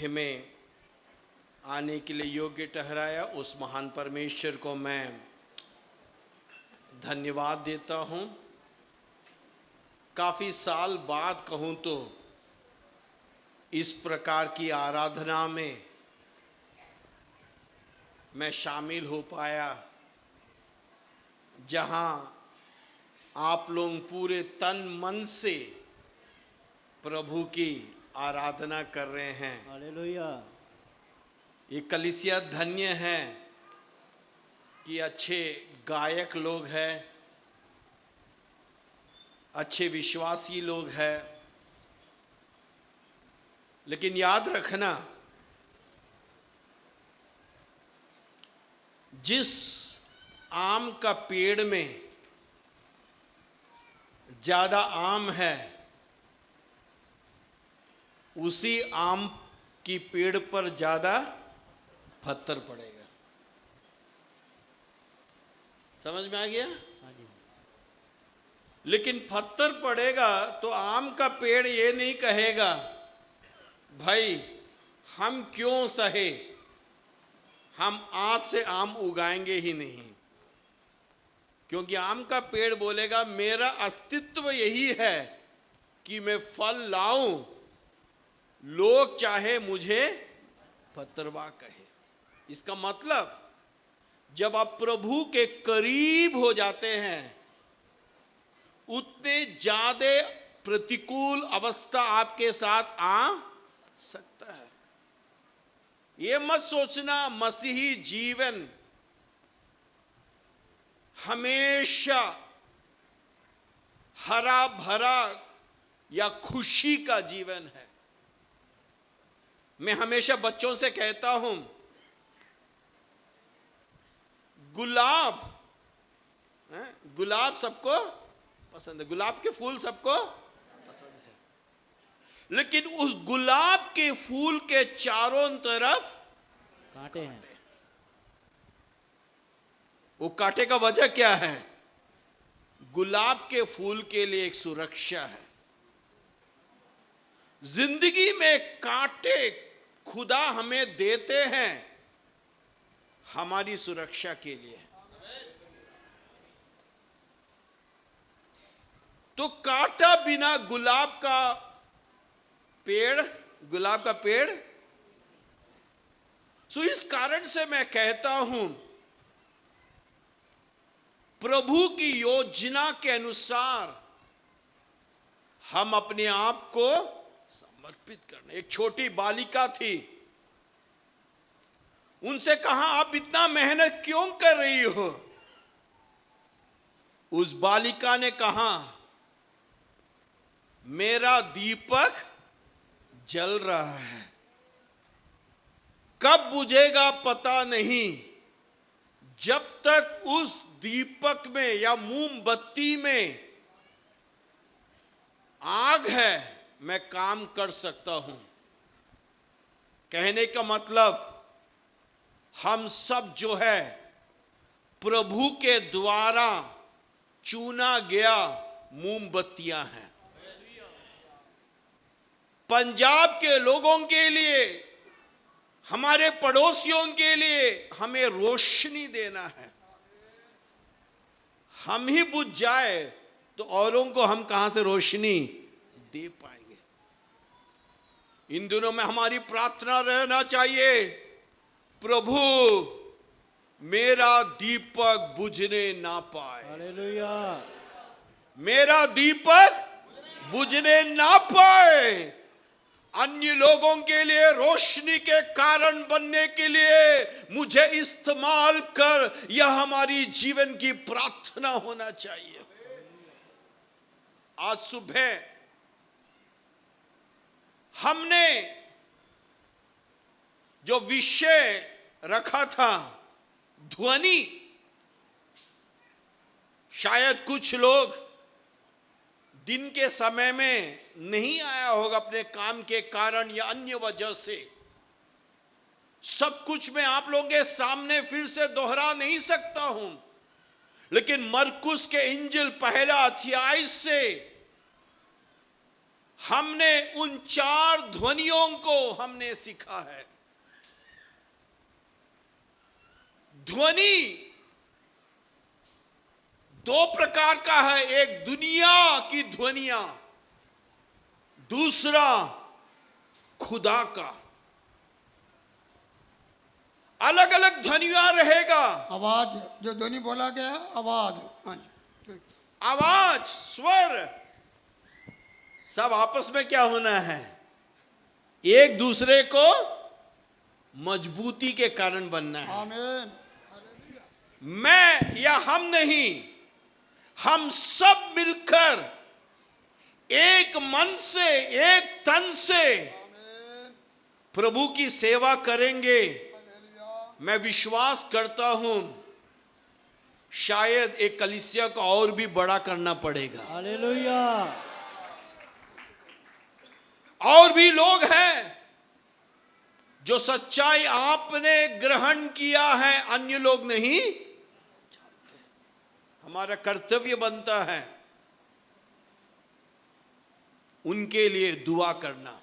मध्य में आने के लिए योग्य ठहराया, उस महान परमेश्वर को मैं धन्यवाद देता हूँ। काफ़ी साल बाद कहूँ तो इस प्रकार की आराधना में मैं शामिल हो पाया, जहाँ आप लोग पूरे तन मन से प्रभु की आराधना कर रहे हैं। हालेलुया। ये कलीसिया धन्य है कि अच्छे गायक लोग हैं, अच्छे विश्वासी लोग हैं। लेकिन याद रखना, जिस आम का पेड़ में ज्यादा आम है, उसी आम की पेड़ पर ज्यादा पत्थर पड़ेगा। समझ में आ गया? हाँ जी। लेकिन पत्थर पड़ेगा तो आम का पेड़ ये नहीं कहेगा भाई हम क्यों सहे, हम आज से आम उगाएंगे ही नहीं। क्योंकि आम का पेड़ बोलेगा मेरा अस्तित्व यही है कि मैं फल लाऊं, लोग चाहे मुझे पत्थरवा कहे। इसका मतलब जब आप प्रभु के करीब हो जाते हैं, उतने ज्यादा प्रतिकूल अवस्था आपके साथ आ सकता है। ये मत सोचना मसीही जीवन हमेशा हरा भरा या खुशी का जीवन है। मैं हमेशा बच्चों से कहता हूं, गुलाब सबको पसंद है, गुलाब के फूल सबको पसंद है, लेकिन उस गुलाब के फूल के चारों तरफ कांटे हैं। वो कांटे का वजह क्या है? गुलाब के फूल के लिए एक सुरक्षा है। जिंदगी में कांटे खुदा हमें देते हैं हमारी सुरक्षा के लिए। तो कांटा बिना गुलाब का पेड़ सो इस कारण से मैं कहता हूं, प्रभु की योजना के अनुसार हम अपने आप को समर्पित करना। एक छोटी बालिका थी, उनसे कहा आप इतना मेहनत क्यों कर रही हो? उस बालिका ने कहा मेरा दीपक जल रहा है, कब बुझेगा पता नहीं। जब तक उस दीपक में या मोमबत्ती में आग है, मैं काम कर सकता हूं। कहने का मतलब हम सब जो है प्रभु के द्वारा चुना गया मोमबत्तियां हैं। पंजाब के लोगों के लिए, हमारे पड़ोसियों के लिए हमें रोशनी देना है। हम ही बुझ जाए तो औरों को हम कहां से रोशनी दे पाएंगे? इन दिनों में हमारी प्रार्थना रहना चाहिए, प्रभु मेरा दीपक बुझने ना पाए। हालेलुया। मेरा दीपक बुझने ना पाए। अन्य लोगों के लिए रोशनी के कारण बनने के लिए मुझे इस्तेमाल कर, यह हमारी जीवन की प्रार्थना होना चाहिए। आज सुबह हमने जो विषय रखा था, ध्वनि, शायद कुछ लोग दिन के समय में नहीं आया होगा अपने काम के कारण या अन्य वजह से। सब कुछ मैं आप लोगों के सामने फिर से दोहरा नहीं सकता हूं, लेकिन मरकुस के इंजिल पहला अध्याय से हमने उन 4 ध्वनियों को हमने सीखा है। ध्वनि 2 प्रकार का है, एक दुनिया की ध्वनियां, दूसरा खुदा का। अलग अलग ध्वनियां रहेगा। आवाज जो ध्वनि बोला गया है, आवाज। हाँ जी, ठीक। आवाज, स्वर, सब आपस में क्या होना है? एक दूसरे को मजबूती के कारण बनना है। आमीन। मैं या हम नहीं, हम सब मिलकर एक मन से, एक तन से प्रभु की सेवा करेंगे। मैं विश्वास करता हूं शायद एक कलीसिया को और भी बड़ा करना पड़ेगा। हालेलुया। और भी लोग हैं जो सच्चाई आपने ग्रहण किया है, अन्य लोग नहीं। हमारा कर्तव्य बनता है उनके लिए दुआ करना।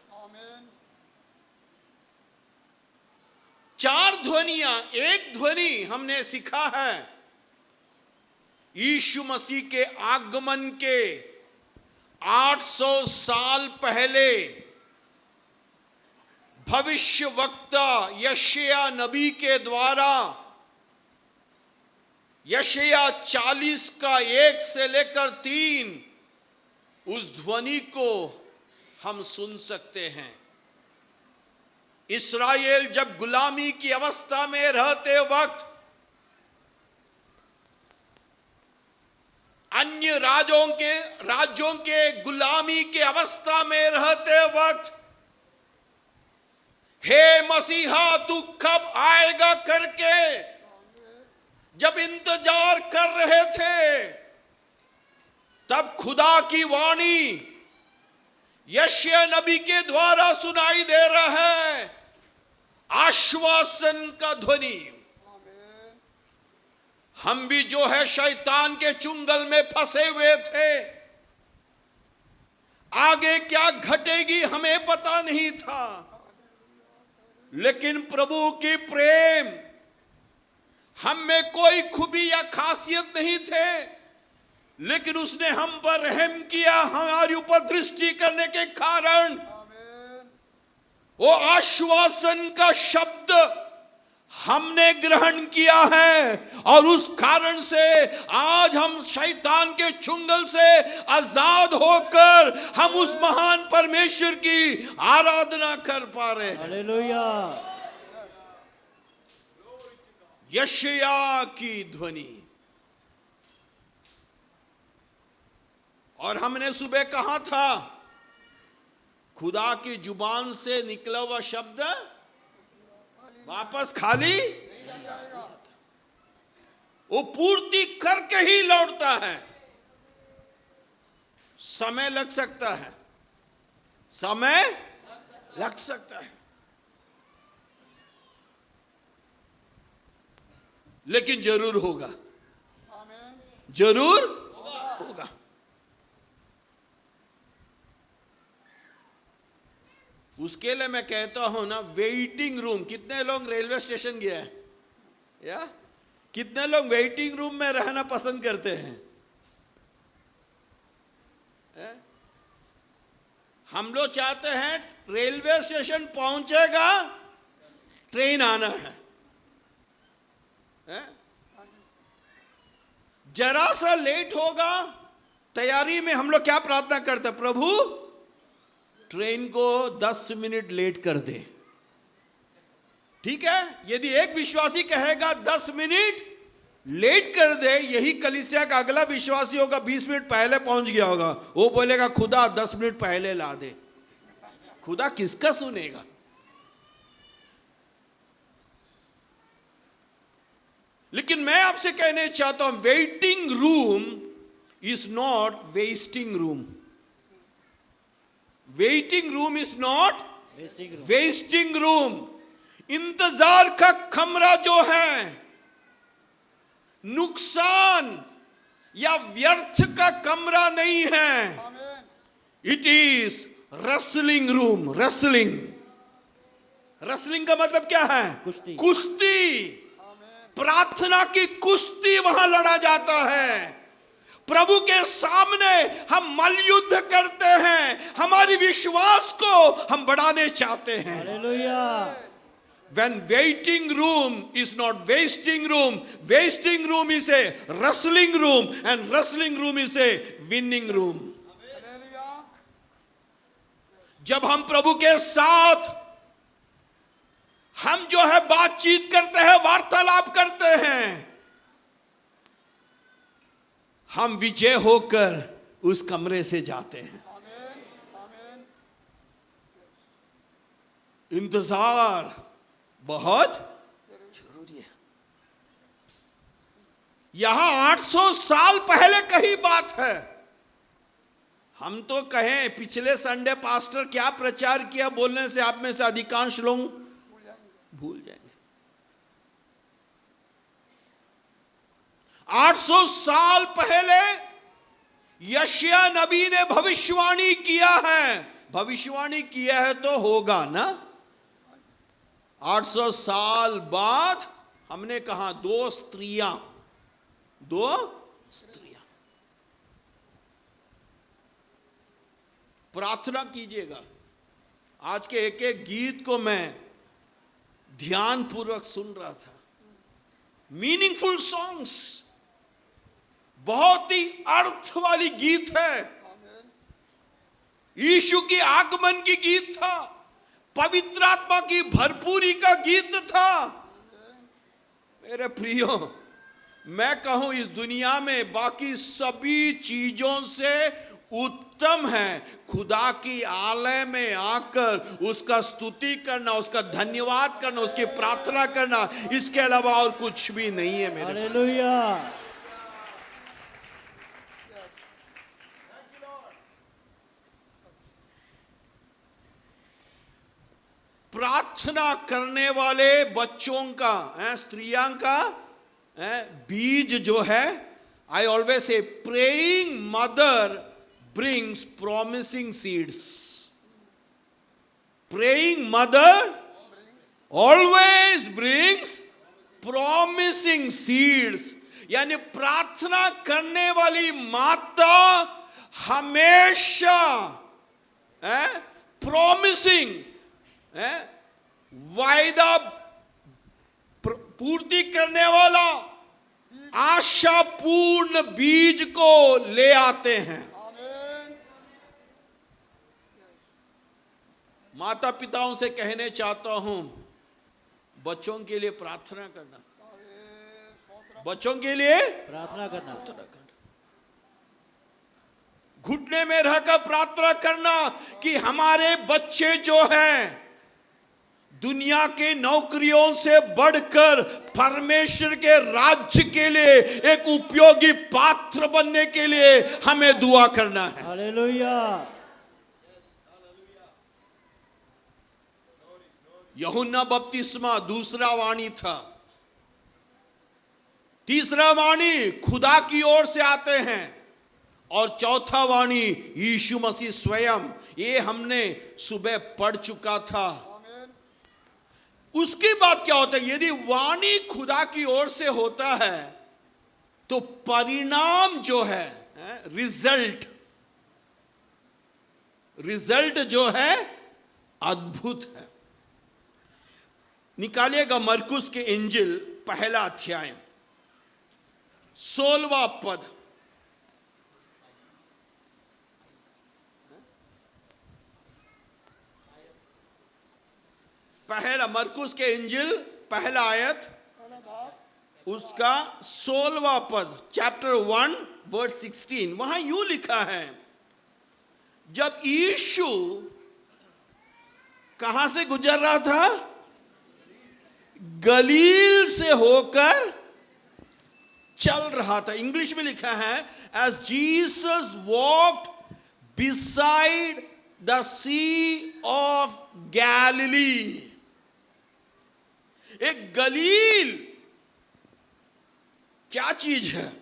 4 ध्वनियां, एक ध्वनि हमने सीखा है यीशु मसीह के आगमन के 800 साल पहले भविष्यवक्ता यशायाह नबी के द्वारा, यशायाह 40 का 1 से लेकर 3, उस ध्वनि को हम सुन सकते हैं। इस्राएल जब गुलामी की अवस्था में रहते वक्त, अन्य राज्यों के गुलामी के अवस्था में रहते वक्त, हे मसीहा तू कब आएगा करके जब इंतजार कर रहे थे, तब खुदा की वाणी यशायाह नबी के द्वारा सुनाई दे रहा है, आश्वासन का ध्वनि। हम भी जो है शैतान के चुंगल में फंसे हुए थे, आगे क्या घटेगी हमें पता नहीं था, लेकिन प्रभु की प्रेम, हम में कोई खूबी या खासियत नहीं थे, लेकिन उसने हम पर रहम किया, हमारे ऊपर दृष्टि करने के कारण वो आश्वासन का शब्द हमने ग्रहण किया है, और उस कारण से आज हम शैतान के चुंगल से आजाद होकर हम उस महान परमेश्वर की आराधना कर पा रहे हैं। हालेलुया। यशायाह की ध्वनि। और हमने सुबह कहा था, खुदा की जुबान से निकला हुआ शब्द वापस खाली, वो पूर्ति करके ही लौटता है। समय लग सकता है, समय लग सकता है, लेकिन जरूर होगा, जरूर होगा। उसके लिए मैं कहता हूं ना, वेटिंग रूम। कितने लोग रेलवे स्टेशन गए हैं, या कितने लोग वेटिंग रूम में रहना पसंद करते हैं? हम लोग चाहते हैं रेलवे स्टेशन पहुंचेगा, ट्रेन आना है। जरा सा लेट होगा, तैयारी में हम लोग क्या प्रार्थना करते हैं? प्रभु ट्रेन को 10 मिनट लेट कर दे। ठीक है, यदि एक विश्वासी कहेगा 10 मिनट लेट कर दे, यही कलीसिया का अगला विश्वासी होगा 20 मिनट पहले पहुंच गया होगा, वो बोलेगा खुदा 10 मिनट पहले ला दे। खुदा किसका सुनेगा? लेकिन मैं आपसे कहने चाहता हूं, waiting room is not wasting room. Waiting room is not wasting room. इंतजार का कमरा जो है, नुकसान या व्यर्थ का कमरा नहीं है। It is wrestling room, wrestling, wrestling का मतलब क्या है? कुश्ती। कुश्ती, प्रार्थना की कुश्ती वहां लड़ा जाता है। प्रभु के सामने हम मल्लयुद्ध करते हैं, हमारी विश्वास को हम बढ़ाने चाहते हैं। Hallelujah. When waiting room is not wasting room, wasting room is a wrestling room, and wrestling room is a winning room. जब हम प्रभु के साथ हम जो है बातचीत करते हैं, वार्तालाप करते हैं, हम विजय होकर उस कमरे से जाते हैं। इंतजार बहुत जरूरी है। यहां 800 साल पहले कही बात है। हम तो कहें पिछले संडे पास्टर क्या प्रचार किया बोलने से आप में से अधिकांश लोग भूल जाएंगे। 800 साल पहले यशायाह नबी ने भविष्यवाणी किया है। भविष्यवाणी किया है तो होगा ना। 800 साल बाद हमने कहा दो स्त्रियां, प्रार्थना कीजिएगा। आज के एक एक गीत को मैं ध्यान पूर्वक सुन रहा था। मीनिंगफुल सॉन्ग्स, बहुत ही अर्थ वाली गीत है। यीशु की आगमन की गीत था, पवित्र आत्मा की भरपूरी का गीत था। मेरे प्रियो, मैं कहूं इस दुनिया में बाकी सभी चीजों से उत्तम है खुदा की आलय में आकर उसका स्तुति करना, उसका धन्यवाद करना, उसकी प्रार्थना करना। इसके अलावा और कुछ भी नहीं है मेरे। हालेलुया। प्रार्थना करने वाले बच्चों का, स्त्रियां का बीज जो है, I always say praying mother brings promising seeds. Praying mother always brings promising seeds. यानी प्रार्थना करने वाली माता हमेशा promising, वायदा पूर्ति करने वाला आशापूर्ण बीज को ले आते हैं। माता पिताओं से कहने चाहता हूं, बच्चों के लिए प्रार्थना करना, बच्चों के लिए प्रार्थना करना, घुटने में रहकर प्रार्थना करना कि हमारे बच्चे जो हैं दुनिया के नौकरियों से बढ़कर परमेश्वर के राज्य के लिए एक उपयोगी पात्र बनने के लिए हमें दुआ करना है। हालेलुया। यूहन्ना बपतिस्मा दूसरा वाणी था। तीसरा वाणी खुदा की ओर से आते हैं, और चौथा वाणी यीशु मसीह स्वयं। ये हमने सुबह पढ़ चुका था। उसके बाद क्या होता है? यदि वाणी खुदा की ओर से होता है तो परिणाम जो है, रिजल्ट जो है अद्भुत है। निकालिएगा मरकुस के इंजिल पहला अध्याय 16वां पद। पहला मरकुस के इंजिल पहला आयत उसका 16वां पद, चैप्टर 1 वर्स 16। वहां यूं लिखा है, जब यीशु कहां से गुजर रहा था? गलील से होकर चल रहा था। इंग्लिश में लिखा है, as Jesus walked beside the sea of Galilee. एक गलील क्या चीज है?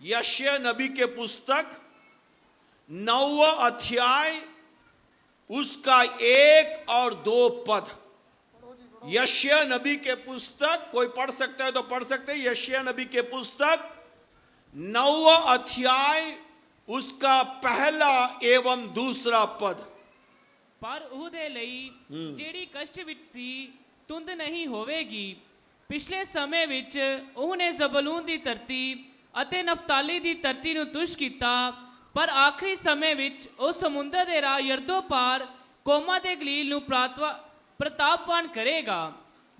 यशायाह नबी के पुस्तक 9वां अध्याय उसका 1 और 2 पद। यशायाह नबी के पुस्तक, कोई पढ़ सकता है तो पढ़ सकते हैं। यशायाह नबी के पुस्तक 9वां अध्याय, उसका पहला एवं दूसरा पद। ਪਰ ਉਹਦੇ ਲਈ ਜਿਹੜੀ ਕਸ਼ਟ ਵਿੱਚ ਸੀ ਧੁੰਦ ਨਹੀਂ ਹੋਵੇਗੀ। ਪਿਛਲੇ ਸਮੇਂ ਵਿੱਚ ਉਹਨੇ ਜ਼ਬੂਲੂਨ ਦੀ ਧਰਤੀ ਅਤੇ ਨਫਤਾਲੀ ਦੀ ਧਰਤੀ ਨੂੰ ਤੁਸ਼ ਕੀਤਾ, ਪਰ ਆਖਰੀ ਸਮੇਂ ਵਿੱਚ ਉਹ ਸਮੁੰਦਰ ਦੇ ਰਾਹ ਯਰਦੋ ਪਾਰ ਕੌਮਾਂ ਦੇ ਗਲੀਲ ਨੂੰ ਪ੍ਰਤਾਪਵਾਨ ਕਰੇਗਾ।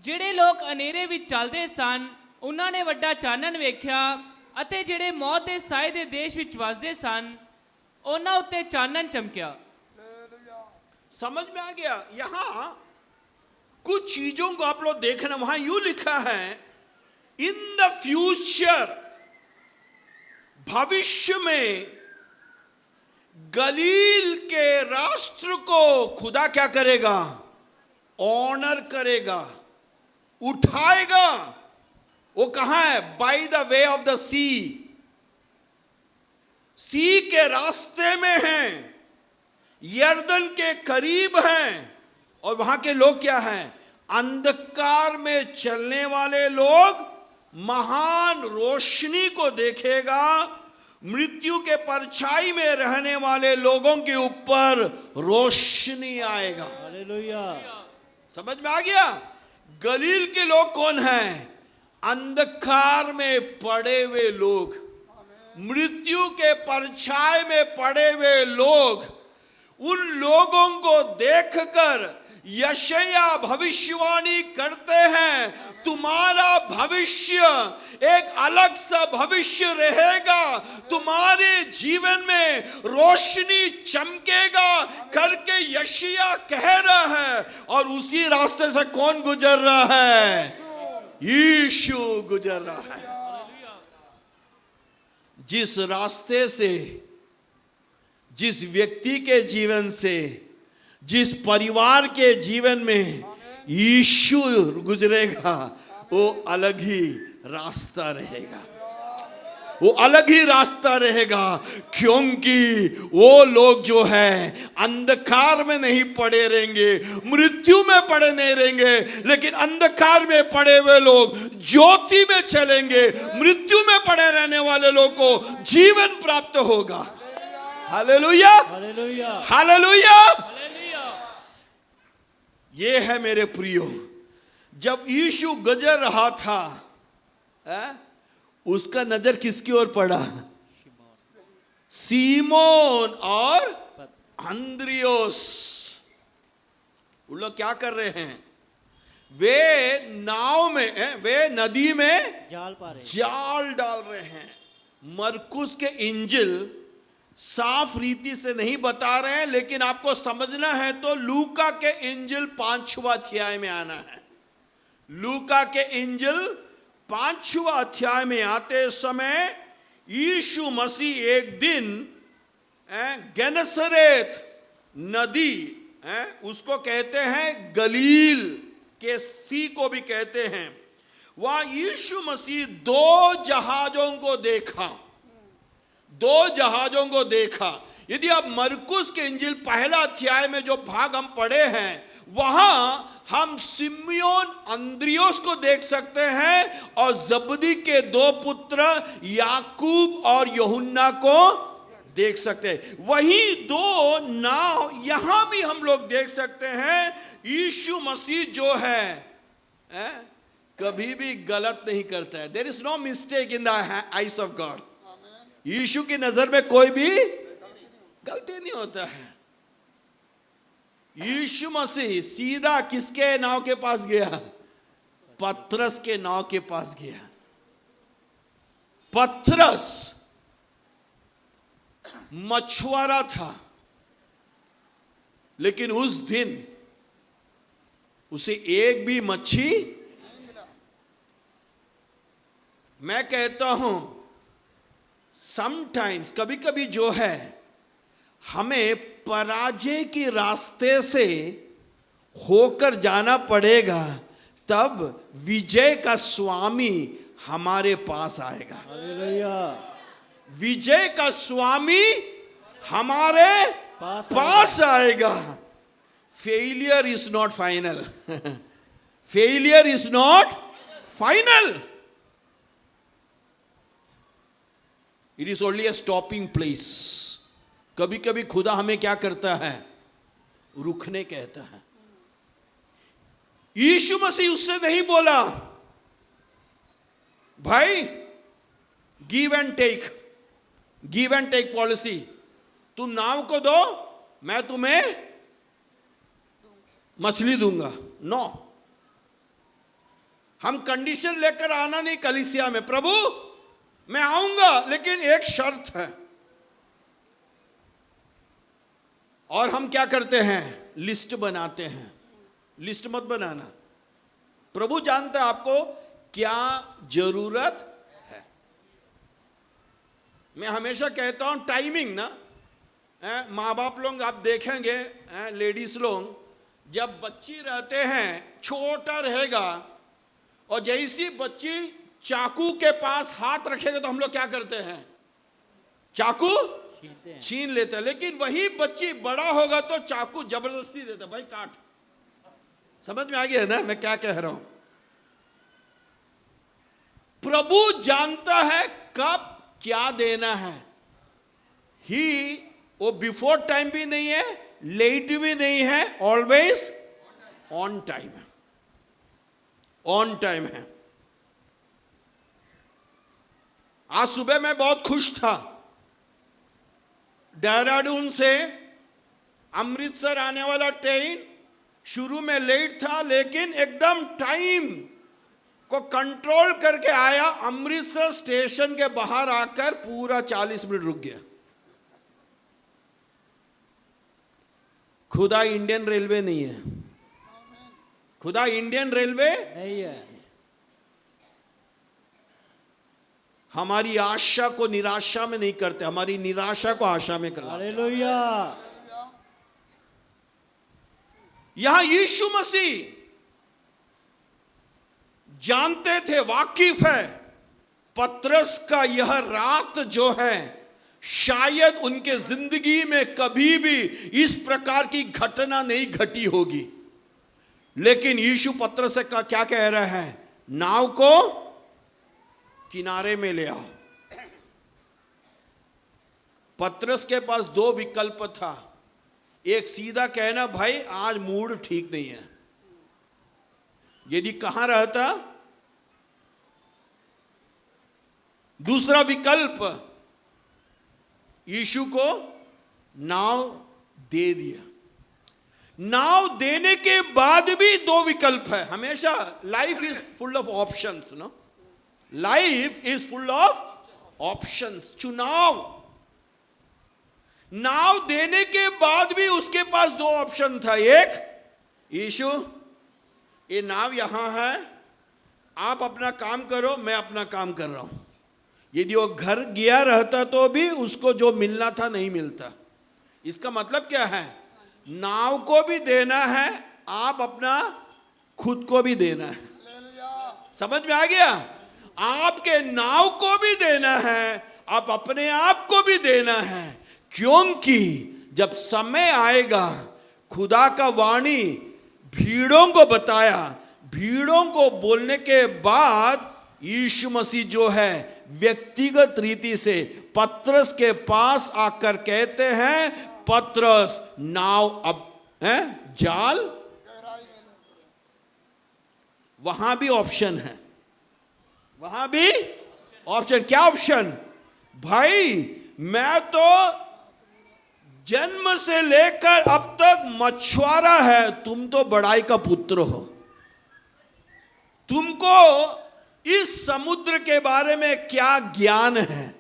ਜਿਹੜੇ ਲੋਕ ਹਨੇਰੇ ਵਿੱਚ ਚੱਲਦੇ ਸਨ ਉਹਨਾਂ ਨੇ ਵੱਡਾ ਚਾਨਣ ਵੇਖਿਆ, ਅਤੇ ਜਿਹੜੇ ਮੌਤ ਦੇ ਸਾਏ ਦੇ ਦੇਸ਼ ਵਿੱਚ ਵਸਦੇ ਸਨ ਉਹਨਾਂ ਉੱਤੇ ਚਾਨਣ ਚਮਕਿਆ। समझ में आ गया? यहां कुछ चीजों को आप लोग देखना, वहां यूं लिखा है, इन द फ्यूचर, भविष्य में गलील के राष्ट्र को खुदा क्या करेगा? ऑनर करेगा, उठाएगा। वो कहां है? By the way of the sea के रास्ते में है, यर्दन के करीब हैं। और वहां के लोग क्या हैं? अंधकार में चलने वाले लोग महान रोशनी को देखेगा। मृत्यु के परछाई में रहने वाले लोगों के ऊपर रोशनी आएगा। हालेलुया। समझ में आ गया? गलील के लोग कौन हैं? अंधकार में पड़े हुए लोग, मृत्यु के परछाई में पड़े हुए लोग। उन लोगों को देखकर यशायाह भविष्यवाणी करते हैं, तुम्हारा भविष्य एक अलग सा भविष्य रहेगा, तुम्हारे जीवन में रोशनी चमकेगा करके यशायाह कह रहा है। और उसी रास्ते से कौन गुजर रहा है? यीशु गुजर रहा है। जिस रास्ते से, जिस व्यक्ति के जीवन से, जिस परिवार के जीवन में यीशु गुजरेगा, वो अलग ही रास्ता रहेगा, वो अलग ही रास्ता रहेगा। क्योंकि वो लोग जो है अंधकार में नहीं पड़े रहेंगे, मृत्यु में पड़े नहीं रहेंगे, लेकिन अंधकार में पड़े हुए लोग ज्योति में चलेंगे। मृत्यु में पड़े रहने वाले लोग को जीवन प्राप्त होगा। Hallelujah, hallelujah, hallelujah. ये है मेरे प्रियो, जब यीशु गुजर रहा था, उसका नजर किसकी ओर पड़ा? सीमोन और अंद्रियोस। वो लोग क्या कर रहे हैं? वे नाव में, वे नदी में जाल डाल रहे हैं। मरकुस के इंजिल साफ रीति से नहीं बता रहे हैं, लेकिन आपको समझना है तो लूका के इंजिल 5वां अध्याय में आना है। लूका के इंजिल 5वां अध्याय में आते समय यीशु मसीह एक दिन गेनेसरेत नदी, उसको कहते हैं गलील के सी को भी कहते हैं, वहां यीशु मसीह 2 जहाजों को देखा। 2 जहाजों को देखा। यदि आप मरकुस के इंजिल 1 अध्याय में जो भाग हम पढ़े हैं, वहां हम सिमियोन अंद्रियोस को देख सकते हैं और जबदी के 2 पुत्र याकूब और यूहन्ना को देख सकते हैं। वहीं 2 नाव यहां भी हम लोग देख सकते हैं। यीशु मसीह जो है कभी भी गलत नहीं करता है। There is no mistake in the eyes of God. Yeshu की नजर में कोई भी गलती नहीं होता है। यीशु मसीह सीधा किसके नाव के पास गया? पतरस के नाव के पास गया। पतरस मछुआरा था, लेकिन उस दिन उसे एक भी मच्छी, मैं कहता हूं समटाइम्स, कभी कभी जो है हमें पराजय के रास्ते से होकर जाना पड़ेगा, तब विजय का स्वामी हमारे पास आएगा। हालेलुया। विजय का स्वामी हमारे पास आएगा। failure is not final. Failure is not final. It is only a stopping place. कभी कभी खुदा हमें क्या करता है, रुकने कहता है. यीशु मसीह उससे नहीं बोला भाई गिव एंड टेक पॉलिसी, तुम नाव को दो मैं तुम्हें मछली दूंगा. नो, हम कंडीशन लेकर आना नहीं कलीसिया में. प्रभु मैं आऊंगा लेकिन एक शर्त है. और हम क्या करते हैं, लिस्ट बनाते हैं. लिस्ट मत बनाना. प्रभु जानता है आपको क्या जरूरत है. मैं हमेशा कहता हूं टाइमिंग ना, माँ बाप लोग आप देखेंगे, लेडीज लोग जब बच्ची रहते हैं छोटा रहेगा और जैसी बच्ची चाकू के पास हाथ रखेगा तो हम लोग क्या करते हैं, चाकू छीन लेते हैं. लेकिन वही बच्ची बड़ा होगा तो चाकू जबरदस्ती देता, भाई काट. समझ में आ गया ना मैं क्या कह रहा हूं. प्रभु जानता है कब क्या देना है. वो बिफोर टाइम भी नहीं है, लेट भी नहीं है, ऑलवेज ऑन टाइम है. ऑन टाइम है. आज सुबह मैं बहुत खुश था. देहरादून से अमृतसर आने वाला ट्रेन शुरू में लेट था लेकिन एकदम टाइम को कंट्रोल करके आया. अमृतसर स्टेशन के बाहर आकर पूरा 40 मिनट रुक गया. खुदा इंडियन रेलवे नहीं है. खुदा इंडियन रेलवे नहीं है. हमारी आशा को निराशा में नहीं करते, हमारी निराशा को आशा में करते. हालेलुया. यहां यीशु मसीह जानते थे, वाकिफ है, पतरस का यह रात जो है शायद उनके जिंदगी में कभी भी इस प्रकार की घटना नहीं घटी होगी. लेकिन यीशु पतरस से क्या कह रहा है, नाव को किनारे में ले आओ. पतरस के पास दो विकल्प था. एक सीधा कहना भाई आज मूड ठीक नहीं है. यदि कहां रहता. दूसरा विकल्प यीशु को नाव दे दिया. नाव देने के बाद भी दो विकल्प है. हमेशा life is full of options. No, life is full of options. चुनाव. नाव देने के बाद भी उसके पास दो ऑप्शन था. एक, यीशु ये नाव यहां है, आप अपना काम करो, मैं अपना काम कर रहा हूं. यदि वो घर गया रहता तो भी उसको जो मिलना था नहीं मिलता. इसका मतलब क्या है, नाव को भी देना है, आप अपना खुद को भी देना है. समझ में आ गया. आपके नाव को भी देना है, आप अपने आप को भी देना है. क्योंकि जब समय आएगा, खुदा का वाणी भीड़ों को बताया. भीड़ों को बोलने के बाद यीशु मसीह जो है व्यक्तिगत रीति से पतरस के पास आकर कहते हैं, पतरस नाव अब है जाल. वहां भी ऑप्शन है. वहां भी ऑप्शन. क्या ऑप्शन, भाई मैं तो जन्म से लेकर अब तक मछुआरा है, तुम तो बड़ाई का पुत्र हो. तुमको इस समुद्र के बारे में क्या ज्ञान है.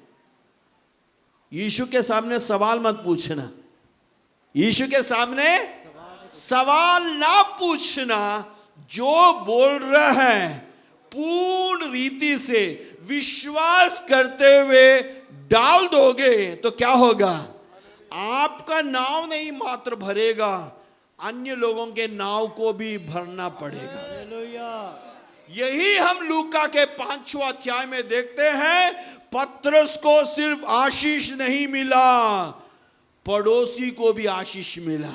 यीशु के सामने सवाल मत पूछना. यीशु के सामने सवाल ना पूछना. जो बोल रहा है पूर्ण रीति से विश्वास करते हुए डाल दोगे तो क्या होगा, आपका नाव नहीं मात्र भरेगा, अन्य लोगों के नाव को भी भरना पड़ेगा. यही हम लूका के 5वां अध्याय में देखते हैं. पतरस को सिर्फ आशीष नहीं मिला, पड़ोसी को भी आशीष मिला.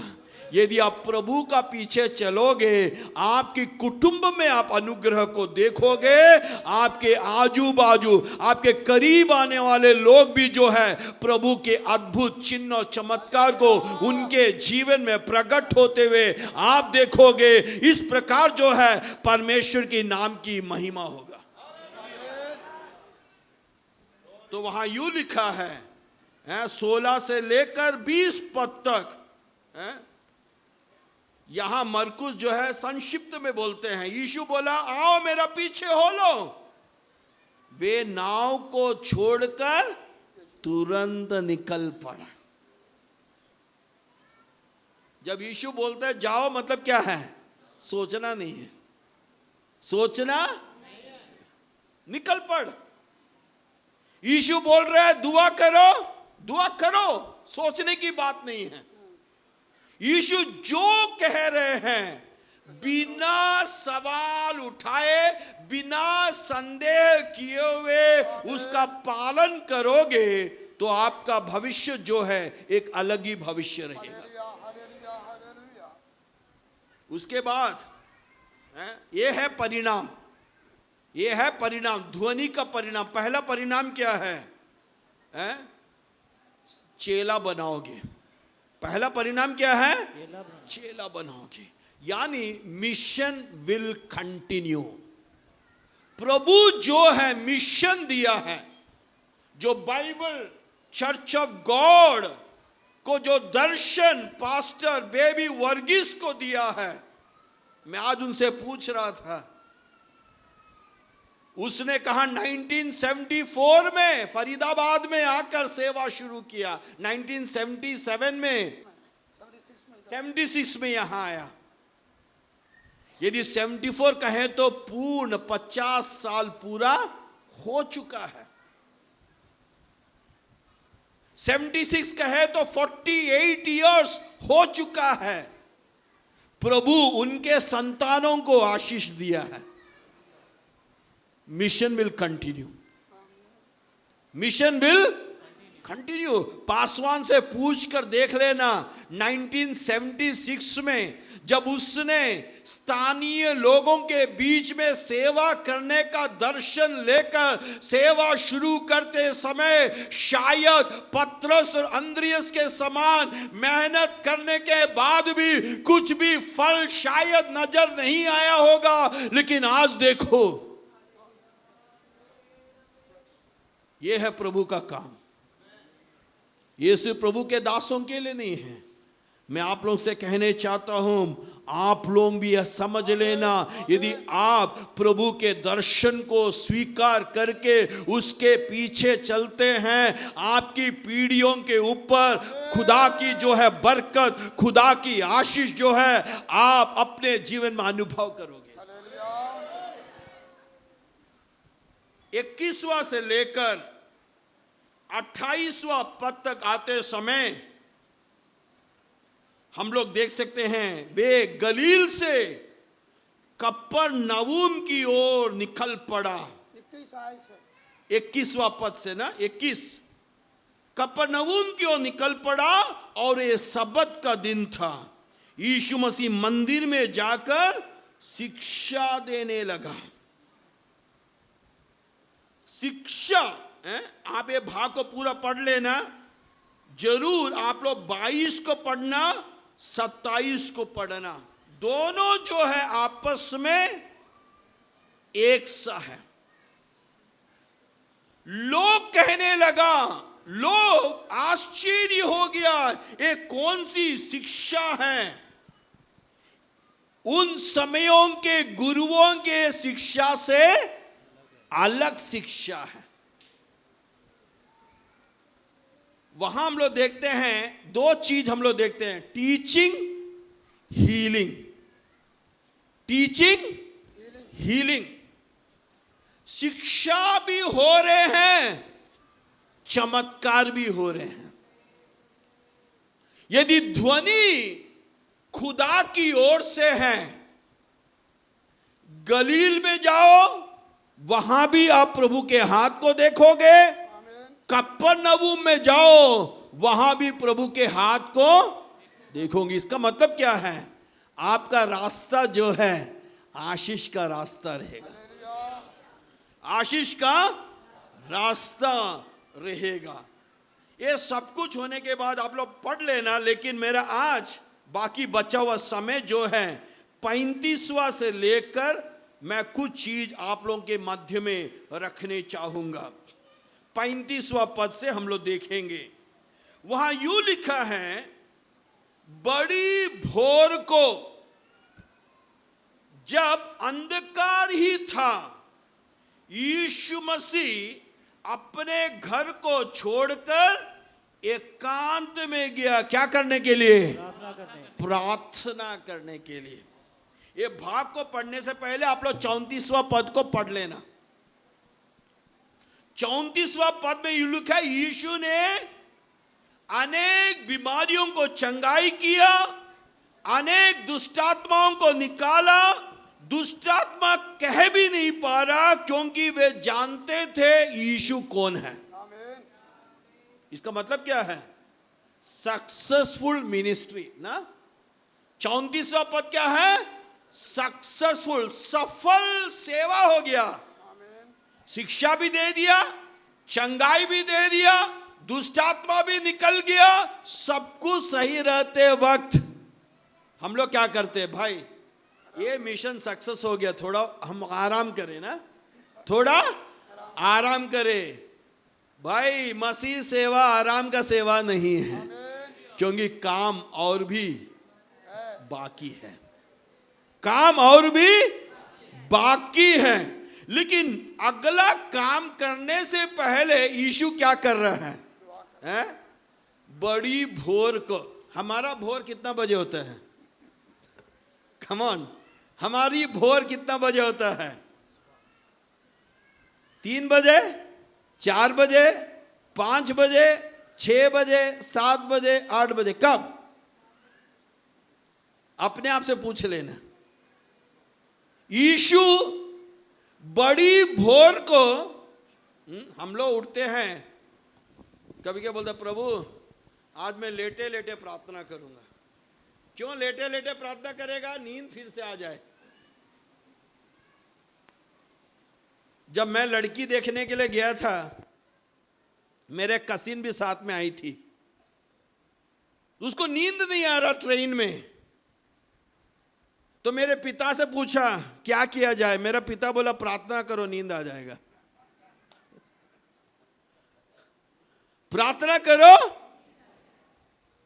यदि आप प्रभु का पीछे चलोगे, आपकी कुटुंब में आप अनुग्रह को देखोगे, आपके आजू बाजू आपके करीब आने वाले लोग भी जो है प्रभु के अद्भुत चिन्ह और चमत्कार को उनके जीवन में प्रकट होते हुए आप देखोगे। इस प्रकार जो है परमेश्वर के नाम की महिमा होगा। तो वहां यूं लिखा है 16 से लेकर 20 पद तक। यहां मरकुस जो है संक्षिप्त में बोलते हैं। यीशु बोला, आओ मेरा पीछे हो लो। वे नाव को छोड़कर तुरंत निकल पड़ा। जब यीशु बोलते हैं जाओ, मतलब क्या है? सोचना नहीं है, सोचना निकल पड़। यीशु बोल रहे हैं दुआ करो, दुआ करो, सोचने की बात नहीं है। यीशु जो कह रहे हैं बिना सवाल उठाए, बिना संदेह किए हुए उसका पालन करोगे तो आपका भविष्य जो है एक अलग ही भविष्य रहेगा। उसके बाद ये है परिणाम, ये है परिणाम, ध्वनि का परिणाम। पहला परिणाम क्या है? चेला बनाओगे। पहला परिणाम क्या है? चेला बनाओगे, यानी मिशन विल कंटिन्यू। प्रभु जो है मिशन दिया है, जो बाइबल चर्च ऑफ गॉड को जो दर्शन पास्टर बेबी वर्गीस को दिया है, मैं आज उनसे पूछ रहा था, उसने कहा 1974 में फरीदाबाद में आकर सेवा शुरू किया, 1977 में 76 में यहां आया। यदि 74 कहें तो पूर्ण 50 साल पूरा हो चुका है। 76 कहे तो 48 इयर्स हो चुका है। प्रभु उनके संतानों को आशीष दिया है। Mission will continue, mission will continue. Paswan से पूछ कर देख लेना, 1976 में जब उसने स्थानीय लोगों के बीच में सेवा करने का दर्शन लेकर सेवा शुरू करते समय शायद पतरस और अंद्रियस के समान मेहनत करने के बाद भी कुछ भी फल शायद नजर नहीं आया होगा, लेकिन आज देखो यह है प्रभु का काम। ये सिर्फ प्रभु के दासों के लिए नहीं है। मैं आप लोग से कहने चाहता हूं, आप लोग भी यह समझ लेना, यदि आप प्रभु के दर्शन को स्वीकार करके उसके पीछे चलते हैं, आपकी पीढ़ियों के ऊपर खुदा की जो है बरकत, खुदा की आशीष जो है आप अपने जीवन में अनुभव करोगे। 21वां से लेकर 28वां पद तक आते समय हम लोग देख सकते हैं, वे गलील से कफरनहूम की ओर निकल पड़ा। 21वां पद से ना, 21 कफरनहूम की ओर निकल पड़ा और ये सबत का दिन था। यीशु मसीह मंदिर में जाकर शिक्षा देने लगा। शिक्षा, आप ये भाग को पूरा पढ़ लेना जरूर। आप लोग 22 को पढ़ना, 27 को पढ़ना, दोनों जो है आपस में एक सा है। लोग कहने लगा, लोग आश्चर्य हो गया, ये कौन सी शिक्षा है? उन समयों के गुरुओं के शिक्षा से अलग शिक्षा है। वहां हम लोग देखते हैं दो चीज हम लोग देखते हैं, टीचिंग, हीलिंग। Teaching, healing. शिक्षा भी हो रहे हैं, चमत्कार भी हो रहे हैं। यदि ध्वनि खुदा की ओर से है, गलील में जाओ, वहां भी आप प्रभु के हाथ को देखोगे। कफरनहूम में जाओ, वहां भी प्रभु के हाथ को देखोगी। इसका मतलब क्या है? आपका रास्ता जो है आशीष का रास्ता रहेगा, आशीष का रास्ता रहेगा। ये सब कुछ होने के बाद आप लोग पढ़ लेना, लेकिन मेरा आज बाकी बचा हुआ समय जो है 35वां से लेकर मैं कुछ चीज आप लोगों के मध्य में रखने चाहूंगा। 35वां पद से हम लोग देखेंगे। वहां यूं लिखा है, बड़ी भोर को जब अंधकार ही था, यीशु मसीह अपने घर को छोड़कर एकांत में गया। क्या करने के लिए? प्रार्थना करने के लिए। ये भाग को पढ़ने से पहले आप लोग 34वां पद को पढ़ लेना। 34वां पद में यूं लिखा है, यीशु ने अनेक बीमारियों को चंगाई किया, अनेक दुष्टात्माओं को निकाला। दुष्टात्मा कह भी नहीं पा रहा, क्योंकि वे जानते थे यीशु कौन है। इसका मतलब क्या है? सक्सेसफुल मिनिस्ट्री ना। 34वां पद क्या है? सक्सेसफुल, सफल सेवा हो गया। शिक्षा भी दे दिया, चंगाई भी दे दिया, दुष्टात्मा भी निकल गया। सब कुछ सही रहते वक्त हम लोग क्या करते हैं भाई? ये मिशन सक्सेस हो गया, थोड़ा हम आराम करें ना, थोड़ा आराम करें। भाई मसीह सेवा आराम का सेवा नहीं है, क्योंकि काम और भी बाकी है, काम और भी बाकी है। लेकिन अगला काम करने से पहले यीशु क्या कर रहा है? बड़ी भोर को। हमारा भोर कितना बजे होता है? कम ऑन, हमारी भोर कितना बजे होता है? 3 बजे, 4 बजे, 5 बजे, 6 बजे, 7 बजे, 8 बजे? कब? अपने आप से पूछ लेना। यीशु बड़ी भोर को, हम लोग उठते हैं कभी क्या बोलते, प्रभु आज मैं लेटे लेटे प्रार्थना करूंगा। क्यों लेटे लेटे प्रार्थना करेगा? नींद फिर से आ जाए। जब मैं लड़की देखने के लिए गया था, मेरे कसिन भी साथ में आई थी, उसको नींद नहीं आ रहा ट्रेन में। तो मेरे पिता से पूछा क्या किया जाए। मेरा पिता बोला प्रार्थना करो, नींद आ जाएगा। प्रार्थना करो।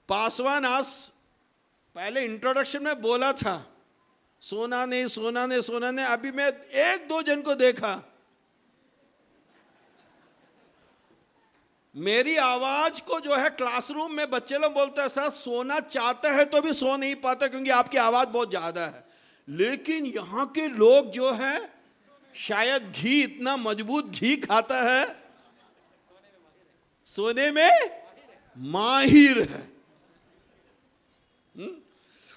पासवान आज पहले इंट्रोडक्शन में बोला था, सोना नहीं, सोना नहीं, सोना नहीं। अभी मैं 1-2 जन को देखा, मेरी आवाज को जो है क्लासरूम में बच्चे लोग बोलते हैं, सर सोना चाहते हैं तो भी सो नहीं पाता, क्योंकि आपकी आवाज बहुत ज्यादा है। लेकिन यहां के लोग जो है, शायद घी, इतना मजबूत घी खाता है, सोने में माहिर है।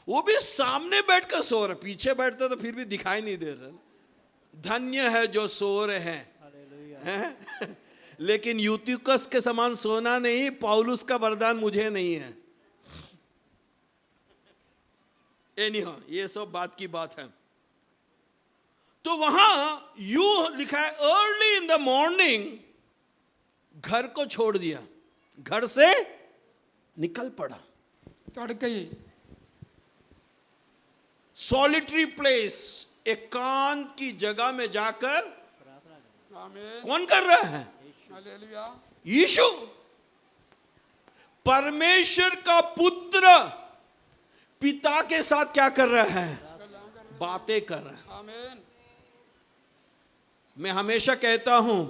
वो भी सामने बैठकर सो रहे, पीछे बैठते तो फिर भी दिखाई नहीं दे रहे। धन्य है जो सो रहे हैं। लेकिन यूतिकुस के समान सोना नहीं, पौलुस का वरदान मुझे नहीं है। एनीहाउ, ये सब बात की बात है। तो वहां यू लिखा है, अर्ली इन द मॉर्निंग घर को छोड़ दिया, घर से निकल पड़ा। तड़के ही सॉलिटरी प्लेस, एकांत की जगह में जाकर आमीन, कौन कर रहा है? हालेलुया। यीशु, परमेश्वर का पुत्र पिता के साथ क्या कर रहा है? बातें कर रहा है। आमीन। मैं हमेशा कहता हूं,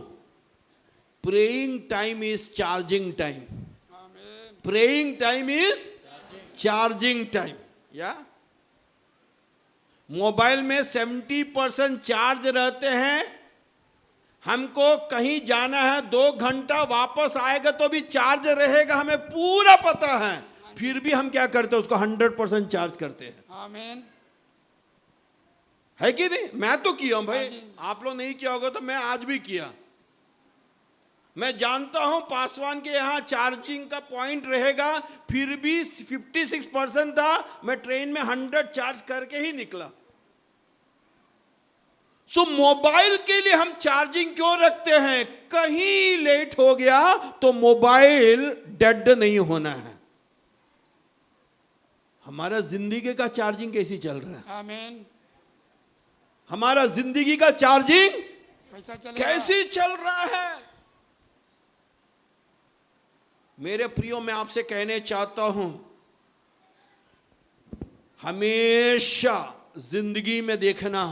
praying time is charging time. आमीन। Praying time is charging time. या मोबाइल में 70% चार्ज रहते हैं। हमको कहीं जाना है, 2 घंटा वापस आएगा तो भी चार्ज रहेगा, हमें पूरा पता है। फिर भी हम क्या करते हैं? उसको 100% चार्ज करते हैं। आमीन। है कि नहीं? मैं तो किया हूं भाई, हाँ जी। आप लोग नहीं किया होगा तो मैं आज भी किया। मैं जानता हूं पासवान के यहां चार्जिंग का पॉइंट रहेगा, फिर भी 56% था। मैं ट्रेन में 100 चार्ज करके ही निकला। सो मोबाइल के लिए हम चार्जिंग क्यों रखते हैं? कहीं लेट हो गया तो मोबाइल डेड नहीं होना है। हमारा जिंदगी का चार्जिंग कैसी चल रहा है? आमीन। हमारा जिंदगी का चार्जिंग कैसा चलेगा? कैसी चल रहा है? मेरे प्रियो, मैं आपसे कहने चाहता हूं, हमेशा जिंदगी में देखना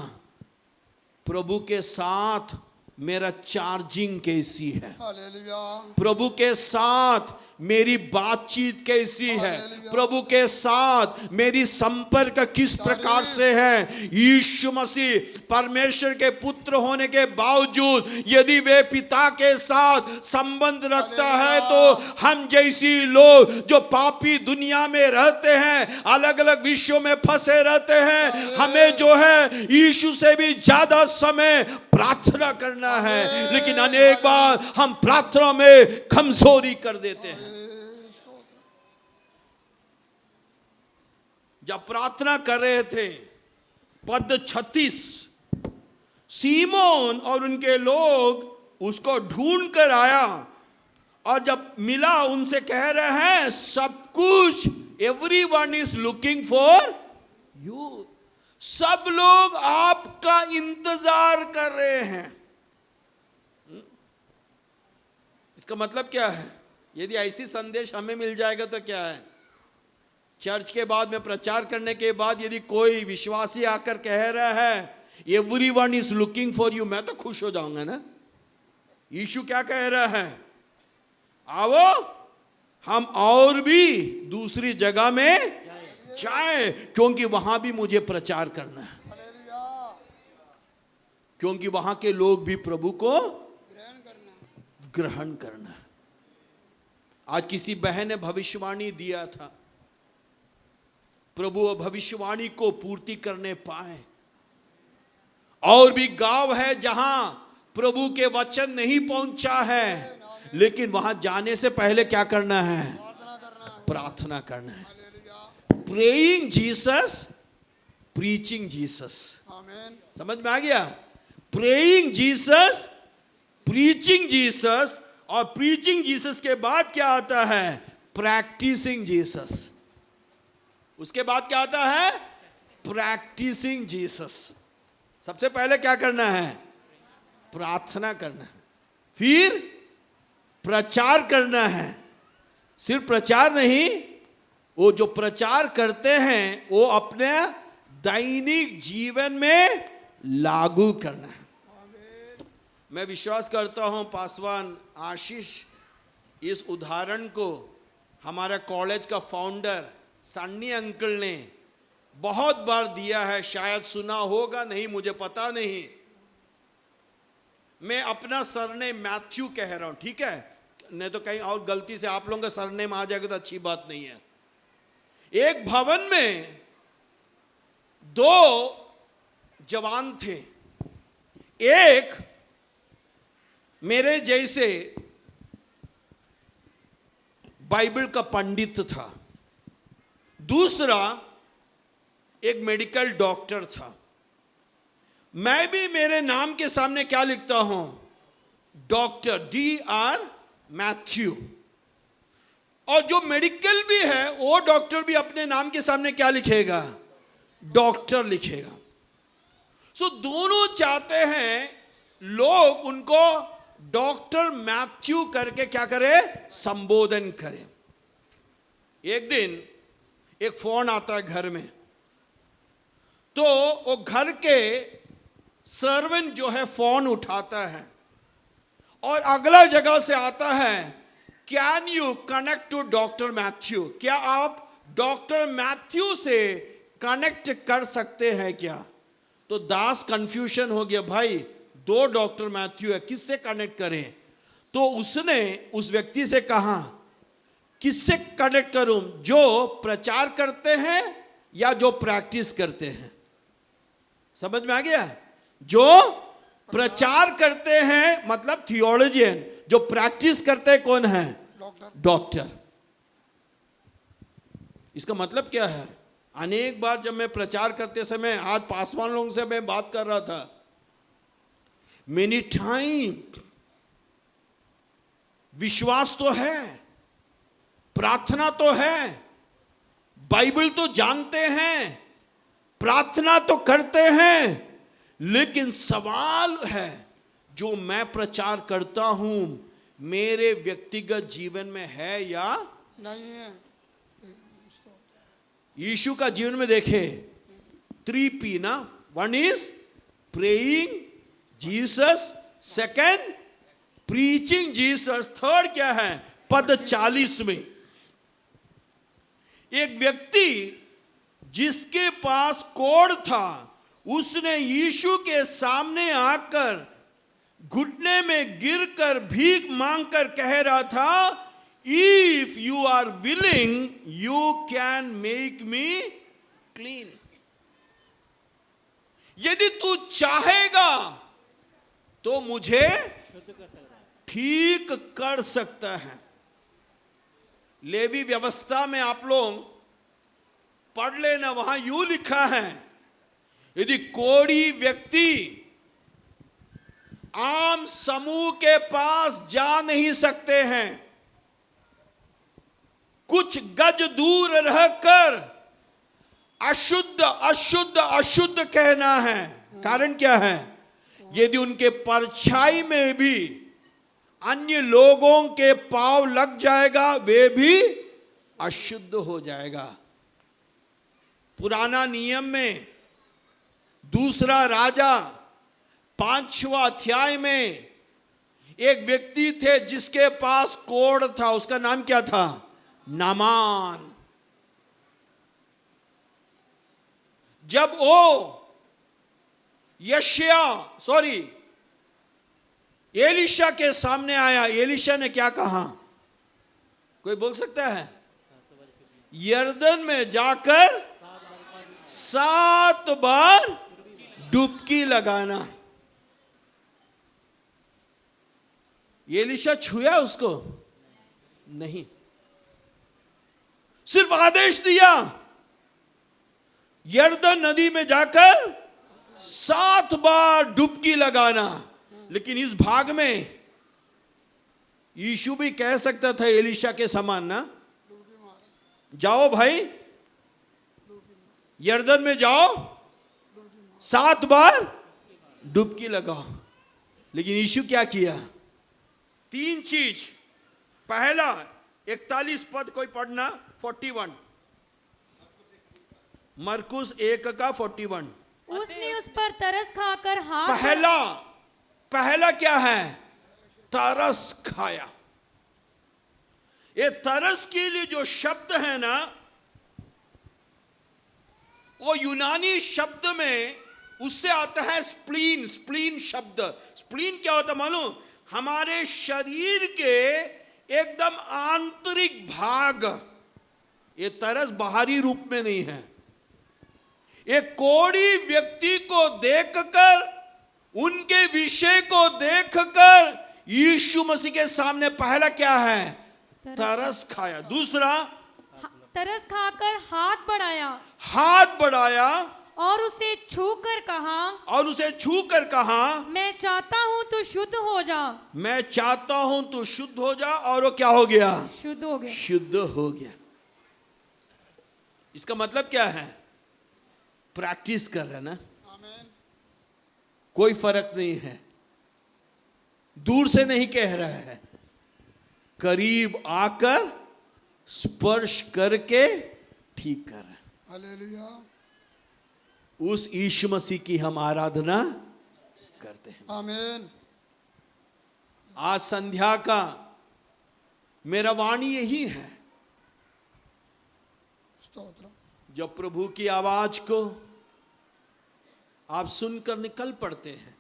प्रभु के साथ मेरा चार्जिंग कैसी है, हालेलुया। प्रभु के साथ मेरी बातचीत कैसी है, प्रभु के साथ मेरी संपर्क किस प्रकार से है। यीशु मसीह परमेश्वर के पुत्र होने के बावजूद यदि वे पिता के साथ संबंध रखता है, तो हम जैसी लोग जो पापी दुनिया में रहते हैं, अलग अलग विषयों में फंसे रहते हैं, हमें जो है यीशु से भी ज्यादा समय प्रार्थना करना है। लेकिन अनेक बार हम प्रार्थना में कमजोरी कर देते हैं। जब प्रार्थना कर रहे थे, पद 36, सीमोन और उनके लोग उसको ढूंढ कर आया, और जब मिला उनसे कह रहे हैं सब कुछ, everyone is looking for you, सब लोग आपका इंतजार कर रहे हैं। इसका मतलब क्या है? यदि ऐसी संदेश हमें मिल जाएगा तो क्या है? चर्च के बाद में प्रचार करने के बाद यदि कोई विश्वासी आकर कह रहा है everyone is looking for you, मैं तो खुश हो जाऊंगा ना। यीशु क्या कह रहा है? आओ हम और भी दूसरी जगह में जाए, क्योंकि वहां भी मुझे प्रचार करना है, क्योंकि वहां के लोग भी प्रभु को ग्रहण करना है। आज किसी बहन ने भविष्यवाणी दिया था, प्रभु भविष्यवाणी को पूर्ति करने पाए। और भी गांव है जहां प्रभु के वचन नहीं पहुंचा है, लेकिन वहां जाने से पहले क्या करना है? प्रार्थना करना है। Praying Jesus, preaching Jesus. समझ में आ गया? प्रेइंग जीसस, प्रीचिंग जीसस, और प्रीचिंग जीसस के बाद क्या आता है? Practising Jesus. उसके बाद क्या आता है? Practising Jesus. सबसे पहले क्या करना है? प्रार्थना करना है, फिर प्रचार करना है। सिर्फ प्रचार नहीं, वो जो प्रचार करते हैं वो अपने दैनिक जीवन में लागू करना है। मैं विश्वास करता हूं पासवान आशीष इस उदाहरण को हमारा कॉलेज का फाउंडर सन्नी अंकल ने बहुत बार दिया है, शायद सुना होगा, नहीं मुझे पता नहीं। मैं अपना सरनेम मैथ्यू कह रहा हूं, ठीक है? नहीं तो कहीं और गलती से आप लोगों का सरनेम आ जाएगा तो अच्छी बात नहीं है। एक भवन में 2 जवान थे, एक मेरे जैसे बाइबल का पंडित था, दूसरा एक मेडिकल डॉक्टर था। मैं भी मेरे नाम के सामने क्या लिखता हूं? Doctor, DR Matthew. और जो मेडिकल भी है वो डॉक्टर भी अपने नाम के सामने क्या लिखेगा? डॉक्टर लिखेगा। सो दोनों चाहते हैं लोग उनको डॉक्टर मैथ्यू करके क्या करें? संबोधन करें। एक दिन एक फोन आता है घर में, तो वो घर के सर्वेंट जो है फोन उठाता है और अगला जगह से आता है, can you connect to doctor Matthew? क्या आप डॉक्टर मैथ्यू से कनेक्ट कर सकते हैं क्या? तो दास कंफ्यूजन हो गया, भाई 2 डॉक्टर मैथ्यू है, किससे कनेक्ट करें? तो उसने उस व्यक्ति से कहा, किससे कनेक्ट करूं? जो प्रचार करते हैं या जो प्रैक्टिस करते हैं? समझ में आ गया? जो प्रचार करते हैं मतलब थियोलॉजियन, जो प्रैक्टिस करते हैं कौन है? डॉक्टर। डॉक्टर। इसका मतलब क्या है? अनेक बार जब मैं प्रचार करते समय, आज पासवान लोगों से मैं बात कर रहा था, मेनी टाइम विश्वास तो है, प्रार्थना तो है, बाइबल तो जानते हैं, प्रार्थना तो करते हैं, लेकिन सवाल है जो मैं प्रचार करता हूं मेरे व्यक्तिगत जीवन में है या नहीं है। यीशु का जीवन में देखे 3P ना, 1 is praying Jesus, second preaching Jesus, third क्या है? पद 40 में एक व्यक्ति जिसके पास कोढ़ था, उसने यीशु के सामने आकर घुटने में गिरकर भीख मांगकर कह रहा था, if you are willing you can make me clean. यदि तू चाहेगा तो मुझे ठीक कर सकता है। लेवी व्यवस्था में आप लोग पढ़ लेना, वहां यूं लिखा है, यदि कोढ़ी व्यक्ति आम समूह के पास जा नहीं सकते हैं, कुछ गज दूर रहकर अशुद्ध अशुद्ध अशुद्ध कहना है। कारण क्या है? यदि उनके परछाई में भी अन्य लोगों के पांव लग जाएगा, वे भी अशुद्ध हो जाएगा। पुराना नियम में 2 राजा 5वां अध्याय में एक व्यक्ति थे जिसके पास कोढ़ था, उसका नाम क्या था? नामान। जब वो एलीशा के सामने आया, एलीशा ने क्या कहा? कोई बोल सकता है? यर्दन में जाकर 7 बार डुबकी लगाना। एलीशा छुआ उसको? नहीं, सिर्फ आदेश दिया, यर्दन नदी में जाकर 7 बार डुबकी लगाना। लेकिन इस भाग में यीशु भी कह सकता था एलीशा के समान ना, जाओ भाई यर्दन में जाओ, 7 बार डुबकी लगाओ। लेकिन यीशु क्या किया? 3 चीज। पहला 41 पद कोई पढ़ना, 41, मरकुस 1 का 41। उसने उस पर तरस खाकर पहला क्या है? तरस खाया। ये तरस के लिए जो शब्द है ना, वो यूनानी शब्द में उससे आता है स्प्लीन। स्प्लीन शब्द, स्प्लीन क्या होता मालूम? हमारे शरीर के एकदम आंतरिक भाग। ये तरस बाहरी रूप में नहीं है। एक कोढ़ी व्यक्ति को देखकर, उनके विषय को देखकर यीशु मसीह के सामने पहला क्या है? तरस खाया। दूसरा, तरस खाकर हाथ बढ़ाया और उसे छूकर कहा, मैं चाहता हूं तू शुद्ध हो जा। मैं चाहता हूं तू शुद्ध हो जा। और वो क्या हो गया? शुद्ध हो गया। शुद्ध हो गया। इसका मतलब क्या है? प्रैक्टिस कर रहा है ना, कोई फर्क नहीं है। दूर से नहीं कह रहा है, करीब आकर स्पर्श करके ठीक कर रहा है। हालेलुया। उस यीशु मसीह की हम आराधना करते हैं। आमीन। आज संध्या का मेरा वाणी यही है, स्तोत्र। जब प्रभु की आवाज को आप सुनकर निकल पड़ते हैं,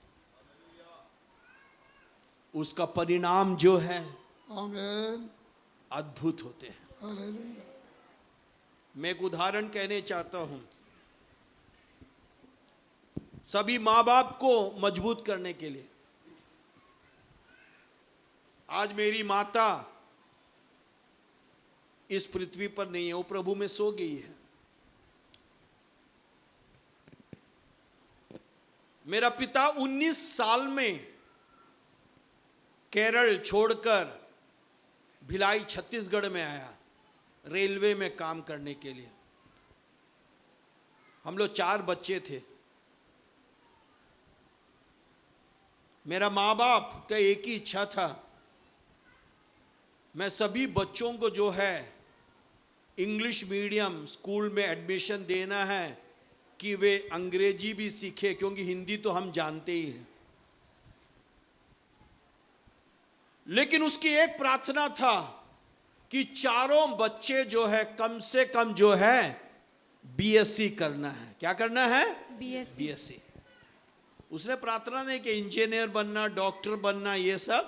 उसका परिणाम जो है आमीन। अद्भुत होते हैं। हालेलुया। मैं एक उदाहरण कहने चाहता हूं। सभी माँ बाप को मजबूत करने के लिए। आज मेरी माता इस पृथ्वी पर नहीं है, वो प्रभु में सो गई है। मेरा पिता 19 साल में केरल छोड़कर भिलाई छत्तीसगढ़ में आया रेलवे में काम करने के लिए। हम लोग 4 बच्चे थे। मेरा माँ बाप का एक ही इच्छा था, मैं सभी बच्चों को जो है इंग्लिश मीडियम स्कूल में एडमिशन देना है कि वे अंग्रेजी भी सीखे, क्योंकि हिंदी तो हम जानते ही हैं। लेकिन उसकी एक प्रार्थना था कि चारों बच्चे जो है कम से कम जो है बीएससी करना है। क्या करना है? बीएससी। उसने प्रार्थना नहीं कि इंजीनियर बनना, डॉक्टर बनना, ये सब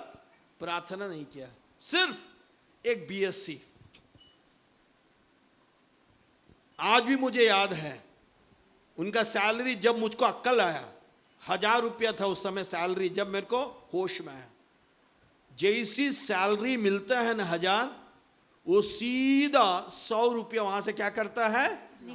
प्रार्थना नहीं किया, सिर्फ एक बीएससी। आज भी मुझे याद है उनका सैलरी, जब मुझको अक्ल आया 1000 रुपया था उस समय सैलरी, जब मेरे को होश में आया। जैसी सैलरी मिलता है ना 1000, वो सीधा 100 रुपया वहां से क्या करता है?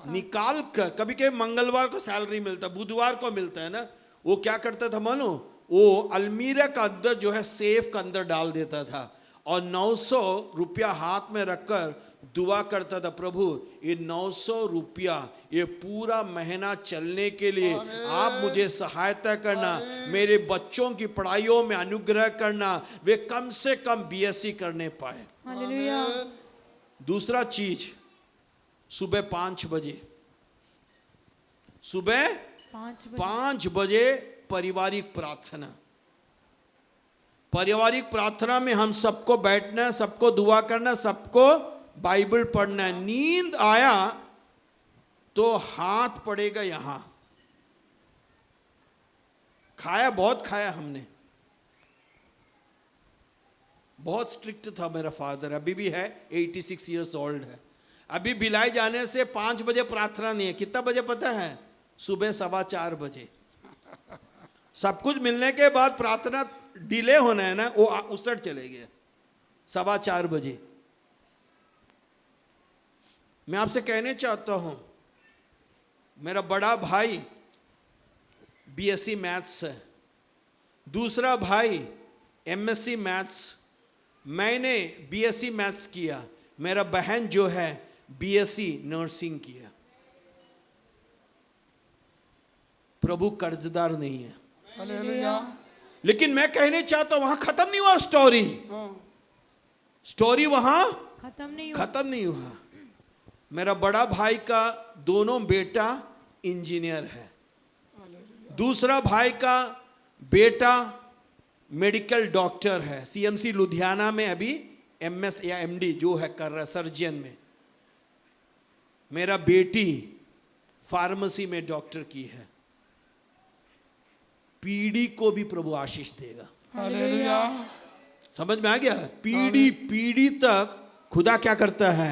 निकाल कर, कभी कभी मंगलवार को सैलरी मिलता, बुधवार को मिलता है ना, वो क्या करता था मानो, वो अलमीरा का अंदर जो है सेफ का अंदर डाल देता था और 900 रुपया हाथ में रखकर दुआ करता था, प्रभु ये 900 रुपया ये पूरा महीना चलने के लिए आप मुझे सहायता करना, मेरे बच्चों की पढ़ाइयों में अनुग्रह करना, वे कम से कम बीएससी करने पाए। हालेलुया। दूसरा चीज, सुबह 5 बजे, सुबह 5 बजे पारिवारिक प्रार्थना। पारिवारिक प्रार्थना में हम सबको बैठना है, सबको दुआ करना, सबको बाइबल पढ़ना है। नींद आया तो हाथ पड़ेगा यहां। खाया, बहुत खाया हमने, बहुत स्ट्रिक्ट था मेरा फादर, अभी भी है, 86 इयर्स ओल्ड है। अभी भिलाई जाने से 5 बजे प्रार्थना नहीं है। कितना बजे पता है? सुबह 4:15 बजे। सब कुछ मिलने के बाद प्रार्थना डिले होना है ना, वो उस साइड चले गए 4:15 बजे। मैं आपसे कहने चाहता हूं, मेरा बड़ा भाई बीएससी मैथ्स है, दूसरा भाई एमएससी मैथ्स, मैंने बीएससी मैथ्स किया, मेरा बहन जो है बीएससी नर्सिंग किया। प्रभु कर्जदार नहीं है। हालेलुया। लेकिन मैं कहने चाहता हूं, वहां खत्म नहीं हुआ स्टोरी। स्टोरी वहां खत्म नहीं हुआ। मेरा बड़ा भाई का दोनों बेटा इंजीनियर है, दूसरा भाई का बेटा मेडिकल डॉक्टर है, सीएमसी लुधियाना में अभी एमएस या एमडी जो है कर रहा है, सर्जन में। मेरा बेटी फार्मेसी में डॉक्टर की है। पीढ़ी को भी प्रभु आशीष देगा। हालेलुया। समझ में आ गया? पीढ़ी तक खुदा क्या करता है?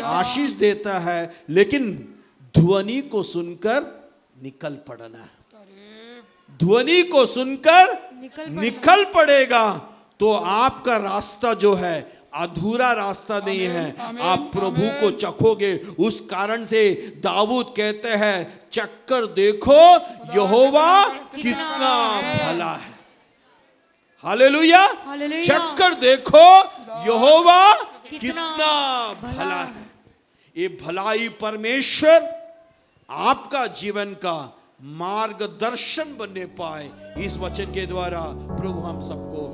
आशीष देता है। लेकिन ध्वनि को सुनकर निकल पड़ना है। ध्वनि को सुनकर निकल पड़ेगा तो आपका रास्ता जो है अधूरा रास्ता नहीं है, आप प्रभु को चखोगे। उस कारण से दाऊद कहते हैं, चक्कर देखो यहोवा कितना भला है। हालेलुया। चक्कर देखो यहोवा कितना भला है। ये भलाई परमेश्वर आपका जीवन का मार्गदर्शन बनने पाए, इस वचन के द्वारा प्रभु हम सबको